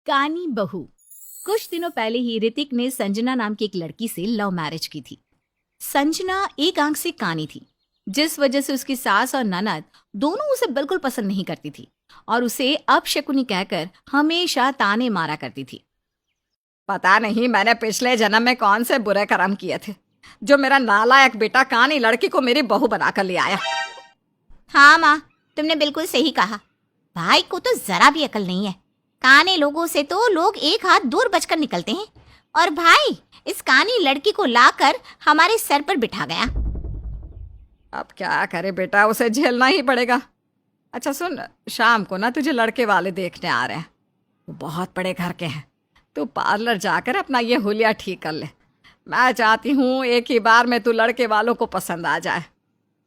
कानी बहू। कुछ दिनों पहले ही ऋतिक ने संजना नाम की एक लड़की से लव मैरिज की थी। संजना एक आंख से कानी थी, जिस वजह से उसकी सास और ननद दोनों उसे बिल्कुल पसंद नहीं करती थी और उसे अपशकुनी कहकर हमेशा ताने मारा करती थी। पता नहीं मैंने पिछले जन्म में कौन से बुरे कर्म किए थे जो मेरा नालायक बेटा कानी लड़की को मेरी बहू बनाकर ले आया। हाँ माँ, तुमने बिल्कुल सही कहा। भाई को तो जरा भी अकल नहीं है। काने लोगों से तो लोग एक हाथ दूर बचकर निकलते हैं, और भाई इस कानी लड़की को लाकर हमारे सर पर बिठा गया। अब क्या करे बेटा, उसे झेलना ही पड़ेगा। अच्छा सुन, शाम को ना तुझे लड़के वाले देखने आ रहे हैं। वो बहुत बड़े घर के हैं। तू पार्लर जाकर अपना ये हुलिया ठीक कर ले। मैं चाहती हूँ एक ही बार में तू लड़के वालों को पसंद आ जाए।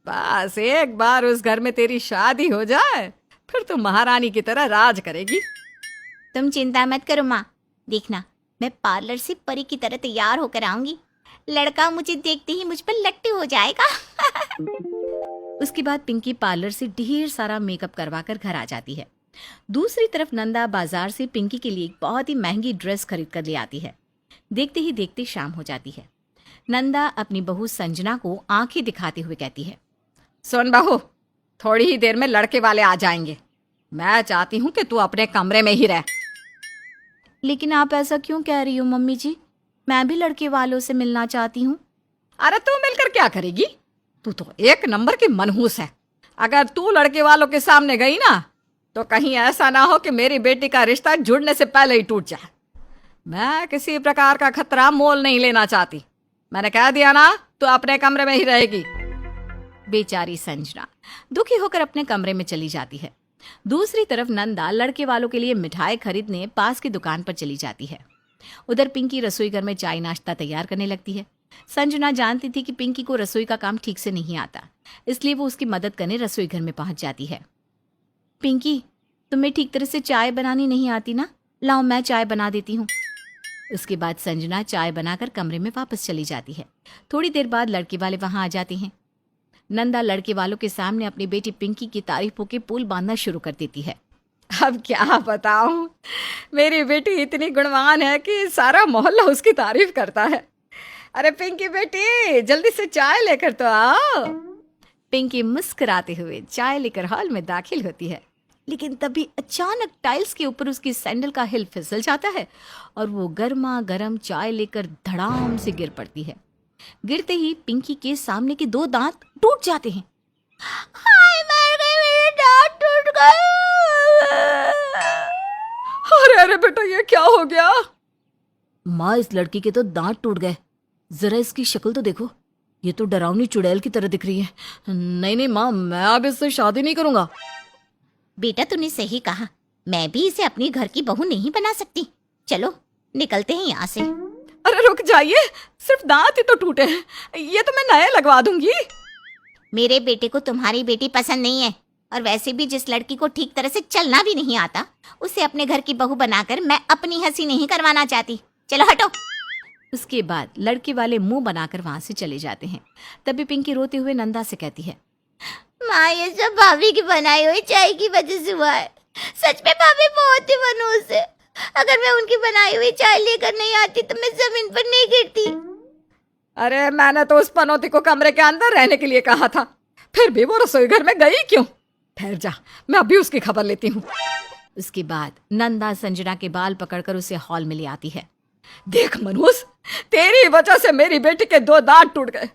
बस एक बार उस घर में तेरी शादी हो जाए, फिर तू महारानी की तरह राज करेगी। तुम चिंता मत करो माँ, देखना मैं पार्लर से परी की तरह तैयार होकर आऊंगी। लड़का मुझे देखते ही मुझ पर लट्टू हो जाएगा। उसके बाद पिंकी पार्लर से ढेर सारा मेकअप करवाकर घर आ जाती है। दूसरी तरफ नंदा बाजार से पिंकी के लिए एक बहुत ही महंगी ड्रेस खरीद कर ले आती है। देखते ही देखते शाम हो जाती है। नंदा अपनी बहू संजना को आंखें दिखाते हुए कहती है, सुन बहू, थोड़ी ही देर में लड़के वाले आ जाएंगे। मैं चाहती हूँ कि तू अपने कमरे में ही रह। लेकिन आप ऐसा क्यों कह रही हो मम्मी जी? मैं भी लड़के वालों से मिलना चाहती हूँ। अरे तू मिलकर क्या करेगी? तू तो एक नंबर की मनहूस है। अगर तू लड़के वालों के सामने गई ना, तो कहीं ऐसा ना हो कि मेरी बेटी का रिश्ता जुड़ने से पहले ही टूट जाए। मैं किसी प्रकार का खतरा मोल नहीं लेना चाहती। मैंने कह दिया ना, तू अपने कमरे में ही रहेगी। बेचारी संजना दुखी होकर अपने कमरे में चली जाती है। दूसरी तरफ नंदा लड़के वालों के लिए मिठाई खरीदने पास की दुकान पर चली जाती है। उधर पिंकी रसोई घर में चाय नाश्ता तैयार करने लगती है। संजना जानती थी कि पिंकी को रसोई का काम ठीक से नहीं आता, इसलिए वो उसकी मदद करने रसोई घर में पहुंच जाती है। पिंकी, तुम्हें ठीक तरह से चाय बनानी नहीं आती ना? लाओ मैं चाय बना देती हूँ। उसके बाद संजना चाय बनाकर कमरे में वापस चली जाती है। थोड़ी देर बाद लड़के वाले वहां आ जाते हैं। नंदा लड़के वालों के सामने अपनी बेटी पिंकी की तारीफों के पुल बांधना शुरू कर देती है। अब क्या बताऊं, मेरी बेटी इतनी गुणवान है कि सारा मोहल्ला उसकी तारीफ करता है। अरे पिंकी बेटी, जल्दी से चाय लेकर तो आओ। पिंकी मुस्कुराते हुए चाय लेकर हॉल में दाखिल होती है, लेकिन तभी अचानक टाइल्स के ऊपर उसकी सैंडल का हिल फिसल जाता है और वो गर्मा गर्म चाय लेकर धड़ाम से गिर पड़ती है। गिरते ही पिंकी के सामने के 2 दांत टूट जाते हैं। हाय मर गई, मेरे दांत टूट गए। अरे अरे बेटा, ये क्या हो गया? माँ, इस लड़की के तो दांत टूट गए। जरा इसकी शक्ल तो देखो, ये तो डरावनी चुड़ैल की तरह दिख रही है। नहीं नहीं माँ, मैं अब इससे शादी नहीं करूंगा। बेटा तूने सही कहा, मैं भी इसे अपनी घर की बहू नहीं बना सकती। चलो निकलते हैं यहाँ से। अरे रुक जाइए, सिर्फ दांत ही तो टूटे हैं, ये तो मैं नए लगवा दूंगी। मेरे बेटे को तुम्हारी बेटी पसंद नहीं है, और वैसे भी जिस लड़की को ठीक तरह से चलना भी नहीं आता, उसे अपने घर की बहू बनाकर मैं अपनी हंसी नहीं करवाना चाहती। चलो हटो। उसके बाद लड़के वाले मुंह बनाकर वहां से चले जाते हैं। तभी पिंकी रोते हुए नंदा से कहती है, माँ, ये सब भाभी की बनाई हुई चाय की वजह से हुआ है। सच में भाभी बहुत ही मनहूस है। अगर मैं उनकी बनाई हुई चाय लेकर नहीं आती तो मैं जमीन पर नहीं गिरती। अरे मैंने तो उस पनौती को कमरे के अंदर रहने के लिए कहा था, फिर भी वो रसोई घर में गई क्यों? ठहर जा, मैं अभी उसकी खबर लेती हूँ। उसके बाद नंदा संजना के बाल पकड़कर उसे हॉल में ले आती है। देख मनहूस, तेरी वजह से मेरी बेटी के 2 दांत टूट गए।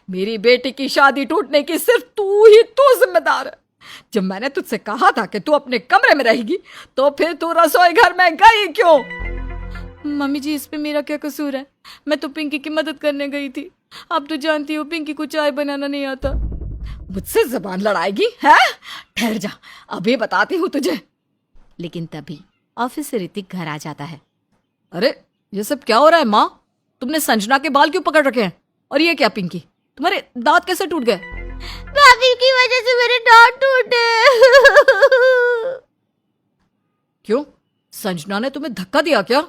मेरी बेटी की शादी टूटने की सिर्फ तू जिम्मेदार है। जब मैंने तुझसे कहा था कि तू अपने कमरे में रहेगी, तो फिर तू रसोई घर में गई क्यों? मम्मी जी, इस पे मेरा क्या कसूर है? मैं तो पिंकी की मदद करने गई थी। आप तो जानती हो पिंकी को चाय बनाना नहीं आता। मुझसे जबान लड़ाएगी है? ठहर जा, अभी बताती हूँ तुझे। लेकिन तभी ऑफिस से ऋतिक घर आ जाता है। अरे ये सब क्या हो रहा है माँ? तुमने संजना के बाल क्यों पकड़ रखे हैं? और ये क्या पिंकी, तुम्हारे दांत कैसे टूट गए? भाभी की वजह से मेरे दांत टूटे। क्यों, संजना ने तुम्हें धक्का दिया क्या?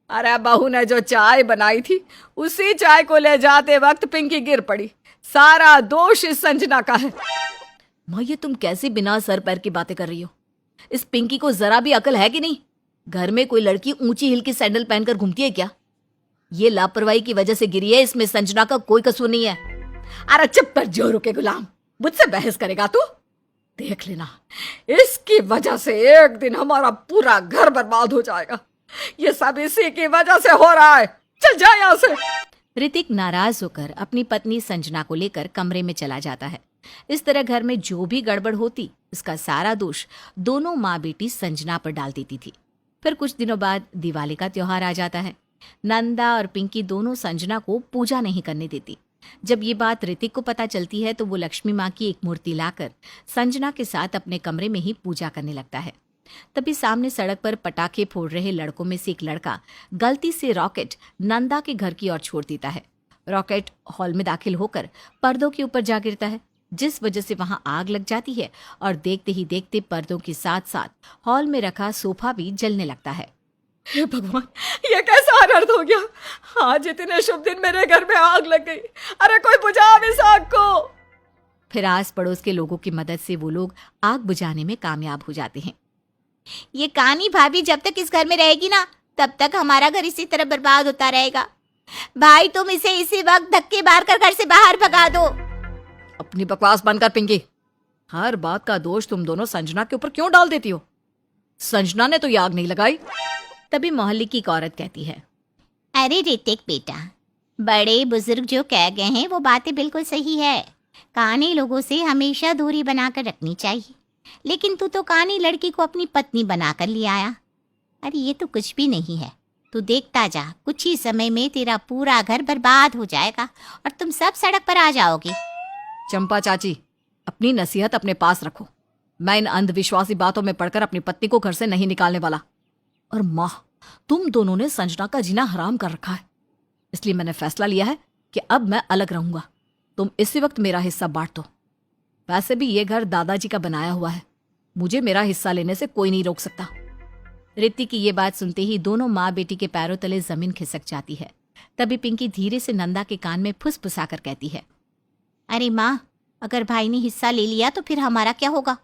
अरे बहू ने जो चाय बनाई थी, उसी चाय को ले जाते वक्त पिंकी गिर पड़ी। सारा दोष इस संजना का है। माँ, ये तुम कैसे बिना सर पैर की बातें कर रही हो? इस पिंकी को जरा भी अकल है कि नहीं? घर में कोई लड़की ऊंची हिल की सैंडल पहनकर घूमती है क्या? ये लापरवाही की वजह से गिरी है, इसमें संजना का कोई कसूर नहीं है। अरे चुप कर जोरू के गुलाम, मुझसे बहस करेगा तू? देख लेना, इसकी वजह से एक दिन हमारा पूरा घर बर्बाद हो जाएगा। ये सब इसी की वजह से हो रहा है। चल जा यहाँ से। ऋतिक नाराज होकर अपनी पत्नी संजना को लेकर कमरे में चला जाता है। इस तरह घर में जो भी गड़बड़ होती उसका सारा दोष दोनों माँ बेटी संजना पर डाल देती थी। फिर कुछ दिनों बाद दिवाली का त्योहार आ जाता है। नंदा और पिंकी दोनों संजना को पूजा नहीं करने देती। जब ये बात ऋतिक को पता चलती है तो वो लक्ष्मी माँ की एक मूर्ति लाकर संजना के साथ अपने कमरे में ही पूजा करने लगता है। तभी सामने सड़क पर पटाखे फोड़ रहे लड़कों में से एक लड़का गलती से रॉकेट नंदा के घर की ओर छोड़ देता है। रॉकेट हॉल में दाखिल होकर पर्दों के ऊपर जा गिरता है, जिस वजह से वहां आग लग जाती है और देखते ही देखते पर्दों के साथ साथ हॉल में रखा सोफा भी जलने लगता है। हे भगवान, ये कैसा अनर्थ हो गया? आज इतने शुभ दिन मेरे घर में आग लग गई। अरे कोई बुझाओ इस आग को। फिर आस पड़ोस के लोगों की मदद से वो लोग आग बुझाने में कामयाब हो जाते हैं। ये कानी भाभी जब तक इस घर में रहेगी ना, तब तक हमारा घर इसी तरह बर्बाद होता रहेगा। भाई तुम इसे इसी वक्त धक्के मारकर घर से बाहर भगा दो। अपनी बकवास बंद कर पिंकी। हर बात का दोष तुम दोनों संजना के ऊपर क्यों डाल देती हो? संजना ने तो ये आग नहीं लगाई। तभी मोहल्ले की एक औरत कहती है, अरे ऋतिक बेटा, बड़े बुजुर्ग जो कह गए हैं वो बातें बिल्कुल सही है। कानी लोगों से हमेशा दूरी बनाकर रखनी चाहिए, लेकिन तू तो कानी लड़की को अपनी पत्नी बनाकर ले आया। अरे ये तो कुछ भी नहीं है। तू देखता जा, कुछ ही समय में तेरा पूरा घर बर्बाद हो जाएगा और तुम सब सड़क पर आ जाओगे। चंपा चाची, अपनी नसीहत अपने पास रखो। मैं इन अंधविश्वासी बातों में पड़कर अपनी पत्नी को घर से नहीं निकालने वाला। और माँ, तुम दोनों ने संजना का जीना हराम कर रखा है, इसलिए मैंने फैसला लिया है कि अब मैं अलग रहूंगा। तुम इसी वक्त मेरा हिस्सा बांट दो। वैसे भी ये घर दादाजी का बनाया हुआ है, मुझे मेरा हिस्सा लेने से कोई नहीं रोक सकता। ऋतिक की ये बात सुनते ही दोनों माँ बेटी के पैरों तले जमीन खिसक जाती है। तभी पिंकी धीरे से नंदा के कान में फुसफुसाकर कहती है, अरे माँ, अगर भाई ने हिस्सा ले लिया तो फिर हमारा क्या होगा?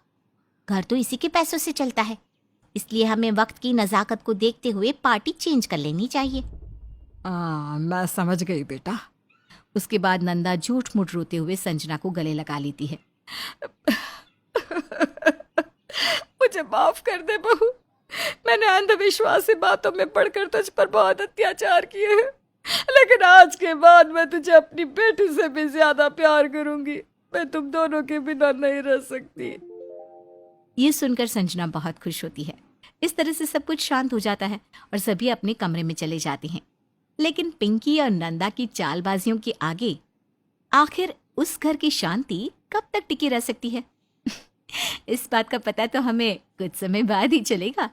घर तो इसी के पैसों से चलता है, इसलिए हमें वक्त की नजाकत को देखते हुए पार्टी चेंज कर लेनी चाहिए। मैं समझ गई बेटा। उसके बाद नंदा झूठ मूठ रोते हुए संजना को गले लगा लेती है। मुझे माफ कर दे बहू, मैंने अंधविश्वासी बातों में पड़कर तुझ पर बहुत अत्याचार किए हैं, लेकिन आज के बाद मैं तुझे अपनी बेटी से भी ज्यादा प्यार करूंगी। मैं तुम दोनों के बिना नहीं रह सकती। ये सुनकर संजना बहुत खुश होती है। इस तरह से सब कुछ शांत हो जाता है और सभी अपने कमरे में चले जाते हैं। लेकिन पिंकी और नंदा की चालबाजियों के आगे आखिर उस घर की शांति कब तक टिकी रह सकती है? इस बात का पता तो हमें कुछ समय बाद ही चलेगा।